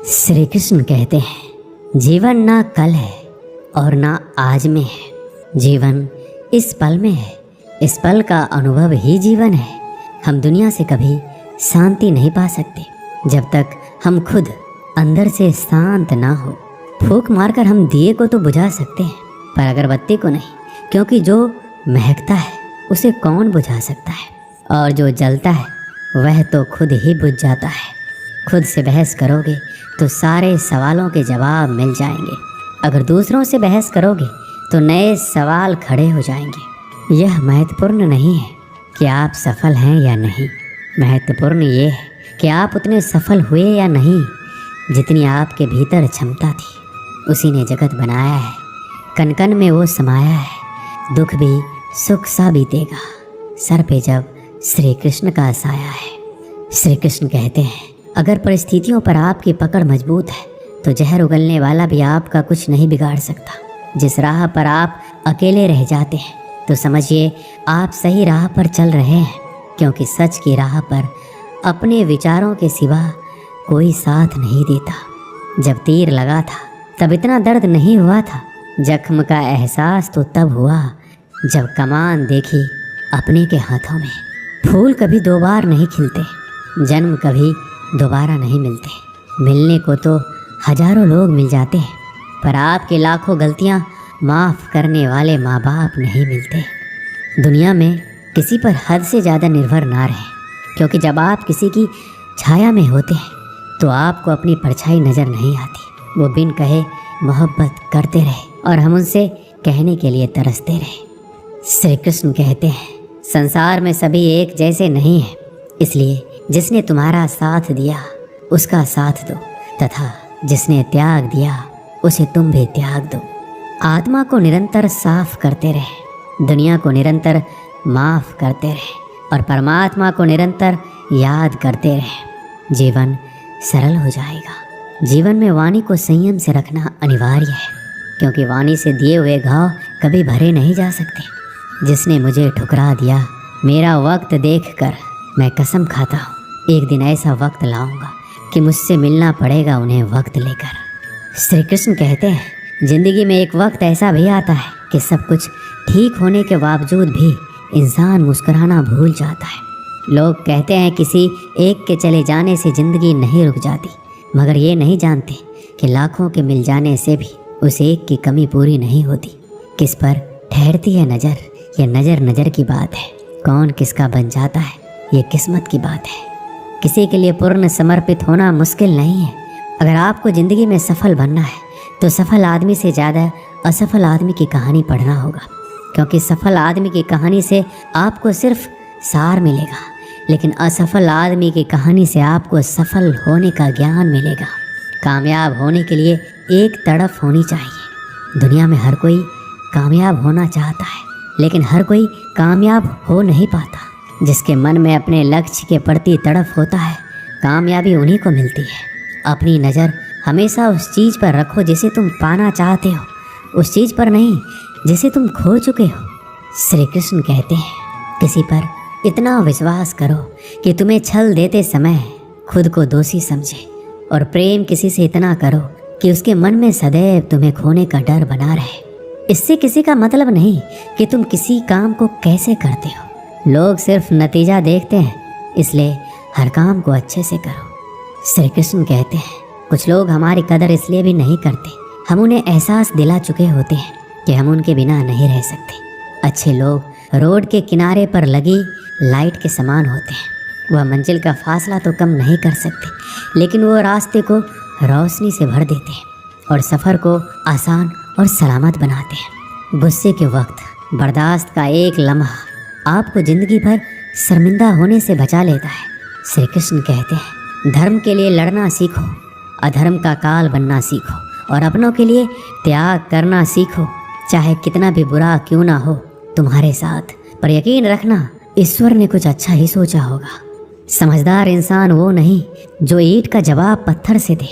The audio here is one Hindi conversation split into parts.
श्री कृष्ण कहते हैं, जीवन ना कल है और ना आज में है, जीवन इस पल में है। इस पल का अनुभव ही जीवन है। हम दुनिया से कभी शांति नहीं पा सकते जब तक हम खुद अंदर से शांत ना हो। फूंक मारकर हम दिए को तो बुझा सकते हैं, पर अगरबत्ती को नहीं, क्योंकि जो महकता है उसे कौन बुझा सकता है, और जो जलता है वह तो खुद ही बुझ जाता है। खुद से बहस करोगे तो सारे सवालों के जवाब मिल जाएंगे। अगर दूसरों से बहस करोगे तो नए सवाल खड़े हो जाएंगे। यह महत्वपूर्ण नहीं है कि आप सफल हैं या नहीं, महत्वपूर्ण ये है कि आप उतने सफल हुए या नहीं जितनी आपके भीतर क्षमता थी। उसी ने जगत बनाया है, कण कण में वो समाया है। दुख भी सुख सा बीतेगा सर पे जब श्री कृष्ण का साया है। श्री कृष्ण कहते हैं, अगर परिस्थितियों पर आपकी पकड़ मजबूत है तो जहर उगलने वाला भी आपका कुछ नहीं बिगाड़ सकता। जिस राह पर आप अकेले रह जाते हैं तो समझिए आप सही राह पर चल रहे हैं, क्योंकि सच की राह पर अपने विचारों के सिवा कोई साथ नहीं देता। जब तीर लगा था तब इतना दर्द नहीं हुआ था, जख्म का एहसास तो तब हुआ जब कमान देखी अपने के हाथों में। फूल कभी दो बार नहीं खिलते, जन्म कभी दोबारा नहीं मिलते। मिलने को तो हजारों लोग मिल जाते हैं, पर आपके लाखों गलतियां माफ़ करने वाले माँ बाप नहीं मिलते। दुनिया में किसी पर हद से ज़्यादा निर्भर ना रहें, क्योंकि जब आप किसी की छाया में होते हैं तो आपको अपनी परछाई नज़र नहीं आती। वो बिन कहे मोहब्बत करते रहे और हम उनसे कहने के लिए तरसते रहे। श्री कृष्ण कहते हैं, संसार में सभी एक जैसे नहीं हैं, इसलिए जिसने तुम्हारा साथ दिया उसका साथ दो, तथा जिसने त्याग दिया उसे तुम भी त्याग दो। आत्मा को निरंतर साफ करते रहे, दुनिया को निरंतर माफ़ करते रहे और परमात्मा को निरंतर याद करते रहे। जीवन सरल हो जाएगा। जीवन में वाणी को संयम से रखना अनिवार्य है, क्योंकि वाणी से दिए हुए घाव कभी भरे नहीं जा सकते। जिसने मुझे ठुकरा दिया, मेरा वक्त देखकर मैं कसम खाता हूँ एक दिन ऐसा वक्त लाऊंगा कि मुझसे मिलना पड़ेगा उन्हें वक्त लेकर। श्री कृष्ण कहते हैं, जिंदगी में एक वक्त ऐसा भी आता है कि सब कुछ ठीक होने के बावजूद भी इंसान मुस्कुराना भूल जाता है। लोग कहते हैं किसी एक के चले जाने से ज़िंदगी नहीं रुक जाती, मगर ये नहीं जानते कि लाखों के मिल जाने से भी उस एक की कमी पूरी नहीं होती। किस पर ठहरती है नज़र, ये नज़र नज़र की बात है। कौन किसका बन जाता है ये किस्मत की बात है। किसी के लिए पूर्ण समर्पित होना मुश्किल नहीं है। अगर आपको ज़िंदगी में सफल बनना है तो सफल आदमी से ज़्यादा असफल आदमी की कहानी पढ़ना होगा, क्योंकि सफल आदमी की कहानी से आपको सिर्फ सार मिलेगा, लेकिन असफल आदमी की कहानी से आपको सफल होने का ज्ञान मिलेगा। कामयाब होने के लिए एक तड़फ होनी चाहिए। दुनिया में हर कोई कामयाब होना चाहता है, लेकिन हर कोई कामयाब हो नहीं पाता। जिसके मन में अपने लक्ष्य के प्रति तड़फ होता है, कामयाबी उन्हीं को मिलती है। अपनी नज़र हमेशा उस चीज़ पर रखो जिसे तुम पाना चाहते हो, उस चीज़ पर नहीं जिसे तुम खो चुके हो। श्री कृष्ण कहते हैं, किसी पर इतना विश्वास करो कि तुम्हें छल देते समय खुद को दोषी समझे, और प्रेम किसी से इतना करो कि उसके मन में सदैव तुम्हें खोने का डर बना रहे। इससे किसी का मतलब नहीं कि तुम किसी काम को कैसे करते हो। लोग सिर्फ नतीजा देखते हैं, इसलिए हर काम को अच्छे से करो। श्री कृष्ण कहते हैं, कुछ लोग हमारी कदर इसलिए भी नहीं करते, हम उन्हें एहसास दिला चुके होते हैं कि हम उनके बिना नहीं रह सकते। अच्छे लोग रोड के किनारे पर लगी लाइट के समान होते हैं। वह मंजिल का फासला तो कम नहीं कर सकते, लेकिन वो रास्ते को रोशनी से भर देते हैं और सफ़र को आसान और सलामत बनाते हैं। गुस्से के वक्त बर्दाश्त का एक लम्हा आपको ज़िंदगी भर शर्मिंदा होने से बचा लेता है। श्री कृष्ण कहते हैं, धर्म के लिए लड़ना सीखो, अधर्म का काल बनना सीखो, और अपनों के लिए त्याग करना सीखो, चाहे कितना भी बुरा क्यों ना हो तुम्हारे साथ। पर यकीन रखना, ईश्वर ने कुछ अच्छा ही सोचा होगा। समझदार इंसान वो नहीं जो ईंट का जवाब पत्थर से दे।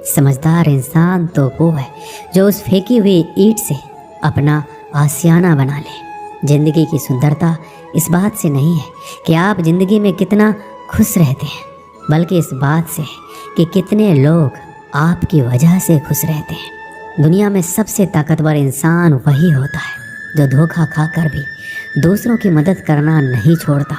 समझदार इंसान तो वो है जो उस फेंकी हुई ईंट से अपना आशियाना बना ले। जिंदगी की सुंदरता इस बात से नहीं है कि आप जिंदगी में कितना खुश रहते हैं, बल्कि इस बात से है कि कितने लोग आपकी वजह से खुश रहते हैं। दुनिया में सबसे ताकतवर इंसान वही होता है जो धोखा खाकर भी दूसरों की मदद करना नहीं छोड़ता।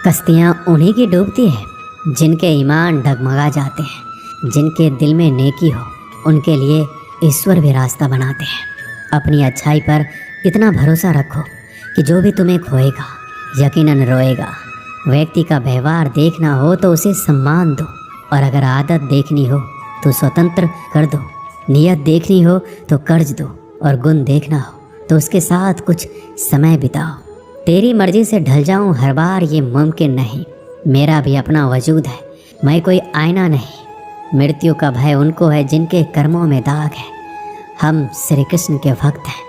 कश्तियाँ उन्हीं की डूबती है जिनके ईमान डगमगा जाते हैं। जिनके दिल में नेकी हो उनके लिए ईश्वर भी रास्ता बनाते हैं। अपनी अच्छाई पर इतना भरोसा रखो कि जो भी तुम्हें खोएगा यकीनन रोएगा। व्यक्ति का व्यवहार देखना हो तो उसे सम्मान दो, और अगर आदत देखनी हो तो स्वतंत्र कर दो। नियत देखनी हो तो कर्ज दो, और गुण देखना हो तो उसके साथ कुछ समय बिताओ। तेरी मर्जी से ढल जाऊं हर बार ये मुमकिन नहीं। मेरा भी अपना वजूद है, मैं कोई आईना नहीं। मृत्यु का भय उनको है जिनके कर्मों में दाग है। हम श्री कृष्ण के भक्त हैं,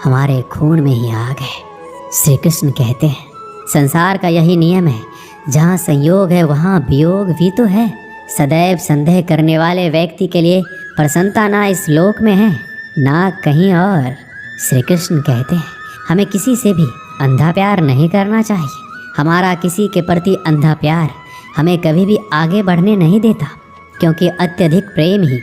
हमारे खून में ही आग है। श्री कृष्ण कहते हैं संसार का यही नियम है, जहाँ संयोग है वहाँ वियोग भी तो है। सदैव संदेह करने वाले व्यक्ति के लिए प्रसन्नता ना इस लोक में है ना कहीं और। श्री कृष्ण कहते हैं हमें किसी से भी अंधा प्यार नहीं करना चाहिए। हमारा किसी के प्रति अंधा प्यार हमें कभी भी आगे बढ़ने नहीं देता, क्योंकि अत्यधिक प्रेम ही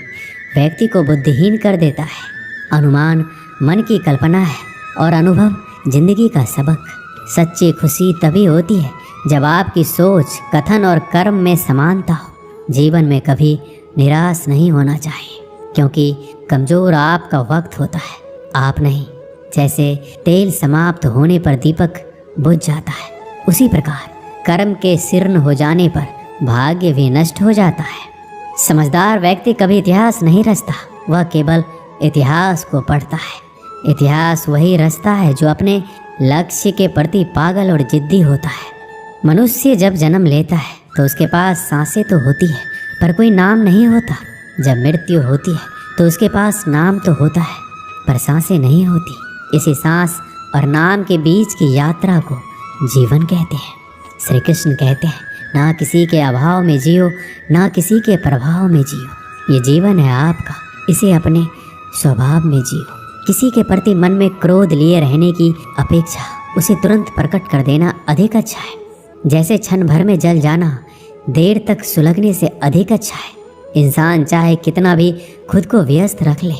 व्यक्ति को बुद्धिहीन कर देता है। अनुमान मन की कल्पना है और अनुभव जिंदगी का सबक। सच्ची खुशी तभी होती है जब आपकी सोच, कथन और कर्म में समानता हो। जीवन में कभी निराश नहीं होना चाहिए, क्योंकि कमज़ोर आपका वक्त होता है, आप नहीं। जैसे तेल समाप्त होने पर दीपक बुझ जाता है, उसी प्रकार कर्म के शीर्ण हो जाने पर भाग्य भी नष्ट हो जाता है। समझदार व्यक्ति कभी इतिहास नहीं रचता, वह केवल इतिहास को पढ़ता है। इतिहास वही रचता है जो अपने लक्ष्य के प्रति पागल और जिद्दी होता है। मनुष्य जब जन्म लेता है तो उसके पास सांसें तो होती है पर कोई नाम नहीं होता। जब मृत्यु होती है तो उसके पास नाम तो होता है पर सांसें नहीं होती। इसी सांस और नाम के बीच की यात्रा को जीवन कहते हैं। श्री कृष्ण कहते हैं ना किसी के अभाव में जियो, ना किसी के प्रभाव में जियो। ये जीवन है आपका, इसे अपने स्वभाव में जियो। किसी के प्रति मन में क्रोध लिए रहने की अपेक्षा उसे तुरंत प्रकट कर देना अधिक अच्छा है। जैसे क्षण भर में जल जाना देर तक सुलगने से अधिक अच्छा है। इंसान चाहे कितना भी खुद को व्यस्त रख ले,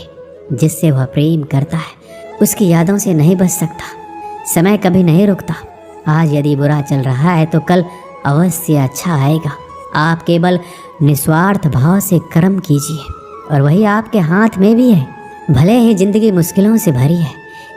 जिससे वह प्रेम करता है उसकी यादों से नहीं बच सकता। समय कभी नहीं रुकता। आज यदि बुरा चल रहा है तो कल अवश्य अच्छा आएगा। आप केवल निस्वार्थ भाव से कर्म कीजिए और वही आपके हाथ में भी है। भले ही जिंदगी मुश्किलों से भरी है,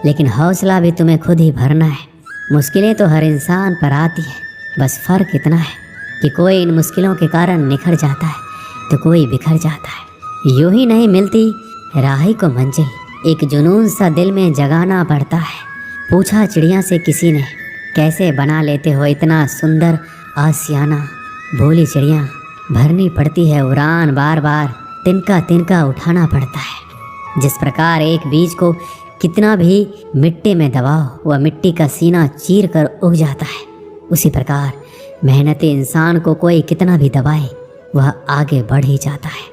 लेकिन हौसला भी तुम्हें खुद ही भरना है। मुश्किलें तो हर इंसान पर आती है, बस फर्क इतना है कि कोई इन मुश्किलों के कारण निखर जाता है तो कोई बिखर जाता है। यूं ही नहीं मिलती राही को मंजिल, एक जुनून सा दिल में जगाना पड़ता है। पूछा चिड़िया से किसी ने, कैसे बना लेते हो इतना सुंदर आशियाना। बोली चिड़िया, भरनी पड़ती है उड़ान, बार बार तिनका तिनका उठाना पड़ता है। जिस प्रकार एक बीज को कितना भी मिट्टी में दबाओ वह मिट्टी का सीना चीर कर उग जाता है, उसी प्रकार मेहनती इंसान को कोई कितना भी दबाए वह आगे बढ़ ही जाता है।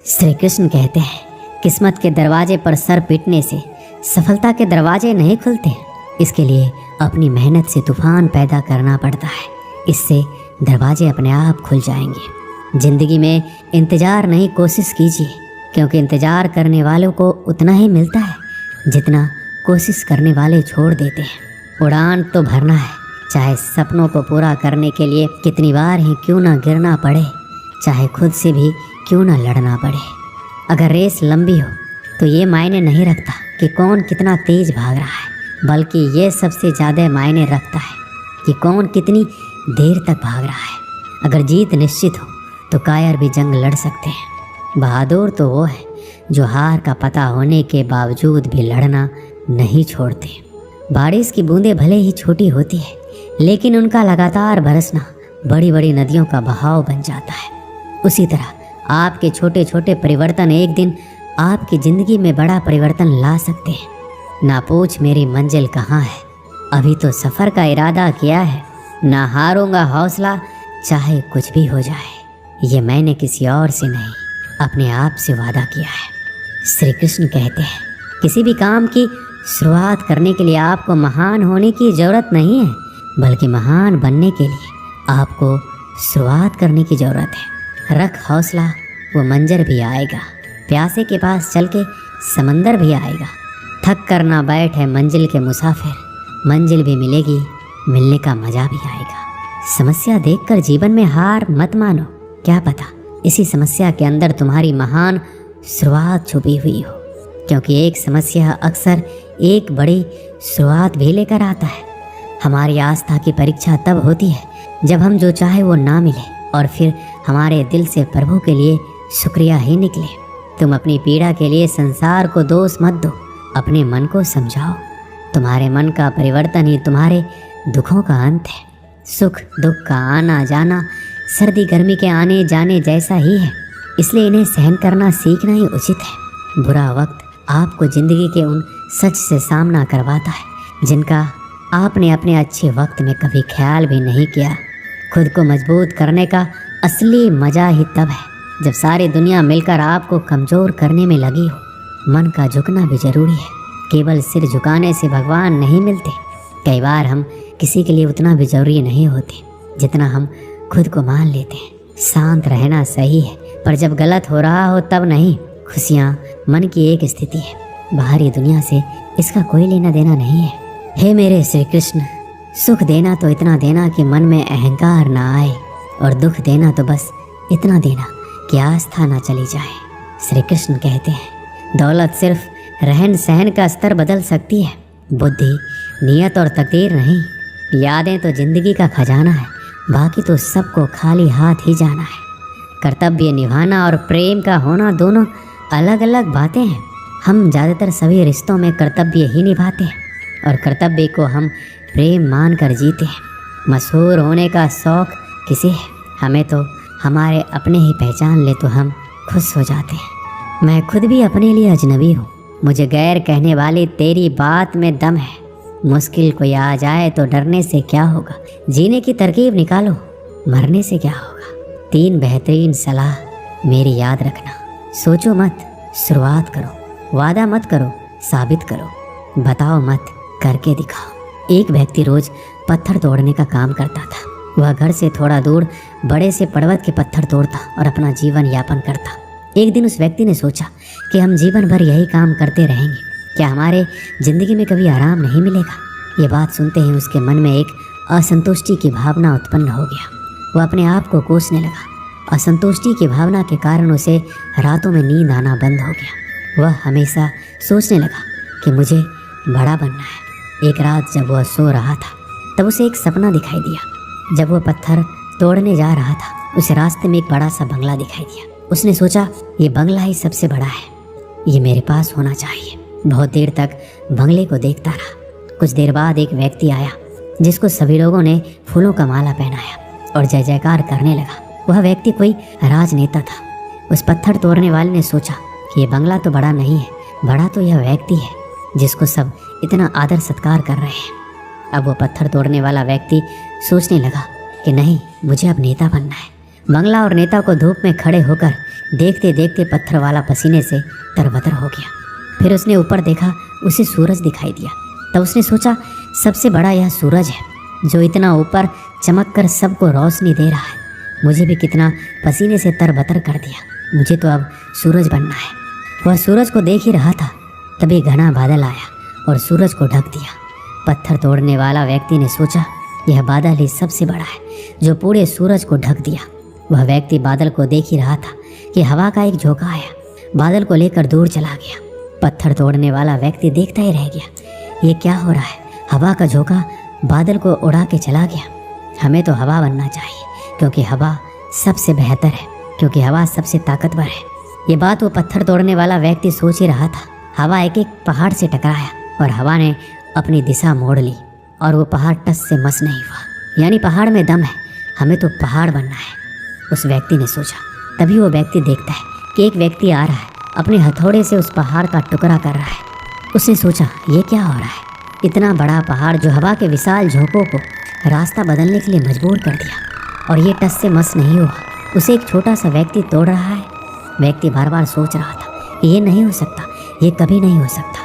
श्री कृष्ण कहते हैं किस्मत के दरवाजे पर सर पीटने से सफलता के दरवाजे नहीं खुलते। इसके लिए अपनी मेहनत से तूफान पैदा करना पड़ता है, इससे दरवाजे अपने आप खुल जाएंगे। जिंदगी में इंतजार नहीं, कोशिश कीजिए, क्योंकि इंतजार करने वालों को उतना ही मिलता है जितना कोशिश करने वाले छोड़ देते हैं। उड़ान तो भरना है, चाहे सपनों को पूरा करने के लिए कितनी बार ही क्यों ना गिरना पड़े, चाहे खुद से भी क्यों ना लड़ना पड़े। अगर रेस लंबी हो तो ये मायने नहीं रखता कि कौन कितना तेज भाग रहा है, बल्कि ये सबसे ज़्यादा मायने रखता है कि कौन कितनी देर तक भाग रहा है। अगर जीत निश्चित हो तो कायर भी जंग लड़ सकते हैं। बहादुर तो वो है जो हार का पता होने के बावजूद भी लड़ना नहीं छोड़ते। बारिश की बूंदें भले ही छोटी होती है, लेकिन उनका लगातार बरसना बड़ी बड़ी नदियों का बहाव बन जाता है। उसी तरह आपके छोटे छोटे परिवर्तन एक दिन आपकी ज़िंदगी में बड़ा परिवर्तन ला सकते हैं। ना पूछ मेरी मंजिल कहाँ है, अभी तो सफ़र का इरादा किया है। ना हारूंगा हौसला, चाहे कुछ भी हो जाए। ये मैंने किसी और से नहीं, अपने आप से वादा किया है। श्री कृष्ण कहते हैं किसी भी काम की शुरुआत करने के लिए आपको महान होने की ज़रूरत नहीं है, बल्कि महान बनने के लिए आपको शुरुआत करने की ज़रूरत है। रख हौसला, वो मंजर भी आएगा। प्यासे के पास चल के समंदर भी आएगा। थक कर ना बैठे मंजिल के मुसाफिर, मंजिल भी मिलेगी, मिलने का मजा भी आएगा। समस्या देखकर जीवन में हार मत मानो, क्या पता इसी समस्या के अंदर तुम्हारी महान शुरुआत छुपी हुई हो, क्योंकि एक समस्या अक्सर एक बड़ी शुरुआत भी लेकर आता है। हमारी आस्था की परीक्षा तब होती है जब हम जो चाहे वो ना मिले और फिर हमारे दिल से प्रभु के लिए शुक्रिया ही निकले। तुम अपनी पीड़ा के लिए संसार को दोष मत दो, अपने मन को समझाओ। तुम्हारे मन का परिवर्तन ही तुम्हारे दुखों का अंत है। सुख दुख का आना जाना सर्दी गर्मी के आने जाने जैसा ही है, इसलिए इन्हें सहन करना सीखना ही उचित है। बुरा वक्त आपको जिंदगी के उन सच से सामना करवाता है जिनका आपने अपने अच्छे वक्त में कभी ख्याल भी नहीं किया। खुद को मजबूत करने का असली मजा ही तब है जब सारी दुनिया मिलकर आपको कमज़ोर करने में लगी हो। मन का झुकना भी जरूरी है, केवल सिर झुकाने से भगवान नहीं मिलते। कई बार हम किसी के लिए उतना भी जरूरी नहीं होते जितना हम खुद को मान लेते हैं। शांत रहना सही है, पर जब गलत हो रहा हो तब नहीं। खुशियाँ मन की एक स्थिति है, बाहरी दुनिया से इसका कोई लेना देना नहीं है। हे मेरे श्री कृष्ण, सुख देना तो इतना देना कि मन में अहंकार ना आए, और दुख देना तो बस इतना देना कि आस्था ना चली जाए। श्री कृष्ण कहते हैं, दौलत सिर्फ रहन सहन का स्तर बदल सकती है, बुद्धि नियत और तकदीर नहीं। यादें तो जिंदगी का खजाना है, बाकी तो सबको खाली हाथ ही जाना है। कर्तव्य निभाना और प्रेम का होना दोनों अलग अलग बातें हैं। हम ज़्यादातर सभी रिश्तों में कर्तव्य ही निभाते हैं और कर्तव्य को हम प्रेम मान कर जीते हैं। मशहूर होने का शौक़ किसे है? हमें तो हमारे अपने ही पहचान ले तो हम खुश हो जाते हैं। मैं खुद भी अपने लिए अजनबी हूँ, मुझे गैर कहने वाली तेरी बात में दम है। मुश्किल कोई आ जाए तो डरने से क्या होगा, जीने की तरकीब निकालो, मरने से क्या होगा। 3 बेहतरीन सलाह मेरी याद रखना। सोचो मत, शुरुआत करो। वादा मत करो, साबित करो। बताओ मत, करके दिखाओ। एक व्यक्ति रोज पत्थर तोड़ने का काम करता था। वह घर से थोड़ा दूर बड़े से पर्वत के पत्थर तोड़ता और अपना जीवन यापन करता। एक दिन उस व्यक्ति ने सोचा कि हम जीवन भर यही काम करते रहेंगे, क्या हमारे ज़िंदगी में कभी आराम नहीं मिलेगा। ये बात सुनते ही उसके मन में एक असंतुष्टि की भावना उत्पन्न हो गया। वह अपने आप को कोसने लगा। असंतुष्टि की भावना के कारण उसे रातों में नींद आना बंद हो गया। वह हमेशा सोचने लगा कि मुझे बड़ा बनना है। एक रात जब वह सो रहा था तब उसे एक सपना दिखाई दिया। जब वह पत्थर तोड़ने जा रहा था उसे रास्ते में एक बड़ा सा बंगला दिखाई दिया। उसने सोचा, ये बंगला ही सबसे बड़ा है, ये मेरे पास होना चाहिए। बहुत देर तक बंगले को देखता रहा। कुछ देर बाद एक व्यक्ति आया जिसको सभी लोगों ने फूलों का माला पहनाया और जय जयकार करने लगा। वह व्यक्ति कोई राजनेता था। उस पत्थर तोड़ने वाले ने सोचा कि ये बंगला तो बड़ा नहीं है, बड़ा तो यह व्यक्ति है जिसको सब इतना आदर सत्कार कर रहे हैं। अब वो पत्थर तोड़ने वाला व्यक्ति सोचने लगा कि नहीं, मुझे अब नेता बनना है। बंगला और नेता को धूप में खड़े होकर देखते देखते पत्थर वाला पसीने से तरबतर हो गया। फिर उसने ऊपर देखा, उसे सूरज दिखाई दिया। तब उसने सोचा, सबसे बड़ा यह सूरज है जो इतना ऊपर चमक कर सबको रोशनी दे रहा है। मुझे भी कितना पसीने से तरबतर कर दिया, मुझे तो अब सूरज बनना है। वह सूरज को देख ही रहा था, तभी घना बादल आया और सूरज को ढक दिया। पत्थर तोड़ने वाला व्यक्ति ने सोचा, यह बादल ही सबसे बड़ा है जो पूरे सूरज को ढक दिया। वह व्यक्ति बादल को देख ही रहा था कि हवा का एक झोंका आया, बादल को लेकर दूर चला गया। पत्थर तोड़ने वाला व्यक्ति देखता ही रह गया, ये क्या हो रहा है? हवा का झोंका बादल को उड़ा के चला गया। हमें तो हवा बनना चाहिए, क्योंकि हवा सबसे बेहतर है, क्योंकि हवा सबसे ताकतवर है। ये बात वो पत्थर तोड़ने वाला व्यक्ति सोच ही रहा था। हवा एक एक पहाड़ से टकराया और हवा ने अपनी दिशा मोड़ ली और वो पहाड़ टस से मस नहीं हुआ। यानी पहाड़ में दम है, हमें तो पहाड़ बनना है, उस व्यक्ति ने सोचा। तभी वो व्यक्ति देखता है कि एक व्यक्ति आ रहा है, अपने हथौड़े से उस पहाड़ का टुकड़ा कर रहा है। उसने सोचा, ये क्या हो रहा है? इतना बड़ा पहाड़ जो हवा के विशाल झोंकों को रास्ता बदलने के लिए मजबूर कर दिया, और ये टस से मस नहीं हुआ, उसे एक छोटा सा व्यक्ति तोड़ रहा है। व्यक्ति बार बार सोच रहा था, ये नहीं हो सकता, ये कभी नहीं हो सकता।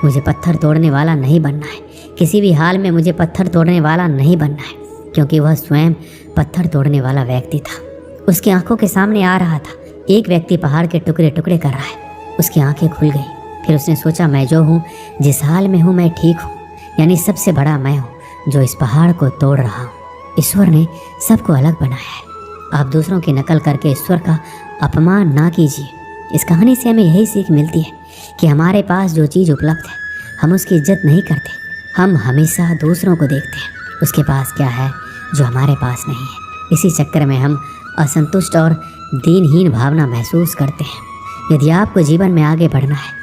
मुझे पत्थर तोड़ने वाला नहीं बनना है, किसी भी हाल में मुझे पत्थर तोड़ने वाला नहीं बनना है, क्योंकि वह स्वयं पत्थर तोड़ने वाला व्यक्ति था। उसकी आंखों के सामने आ रहा था एक व्यक्ति पहाड़ के टुकड़े टुकड़े कर रहा है। उसकी आंखें खुल गई। फिर उसने सोचा, मैं जो हूँ, जिस हाल में हूँ, मैं ठीक हूँ, यानी सबसे बड़ा मैं हूँ जो इस पहाड़ को तोड़ रहा हूँ। ईश्वर ने सबको अलग बनाया है। आप दूसरों की नकल करके ईश्वर का अपमान ना कीजिए। इस कहानी से हमें यही सीख मिलती है कि हमारे पास जो चीज़ उपलब्ध है हम उसकी इज्जत नहीं करते। हम हमेशा दूसरों को देखते हैं उसके पास क्या है जो हमारे पास नहीं है। इसी चक्कर में हम असंतुष्ट और दीनहीन भावना महसूस करते हैं। यदि आपको जीवन में आगे बढ़ना है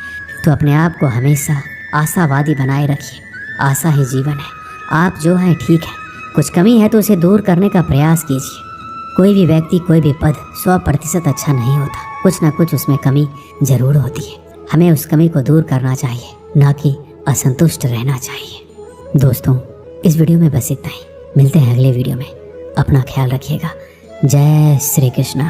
तो अपने आप को हमेशा आशावादी बनाए रखिए। आशा ही जीवन है। आप जो हैं ठीक है, कुछ कमी है तो उसे दूर करने का प्रयास कीजिए। कोई भी व्यक्ति, कोई भी पद 100% अच्छा नहीं होता। कुछ ना कुछ उसमें कमी जरूर होती है। हमें उस कमी को दूर करना चाहिए, ना कि असंतुष्ट रहना चाहिए। दोस्तों, इस वीडियो में बस इतना ही। मिलते हैं अगले वीडियो में। अपना ख्याल रखिएगा। जय श्री कृष्ण।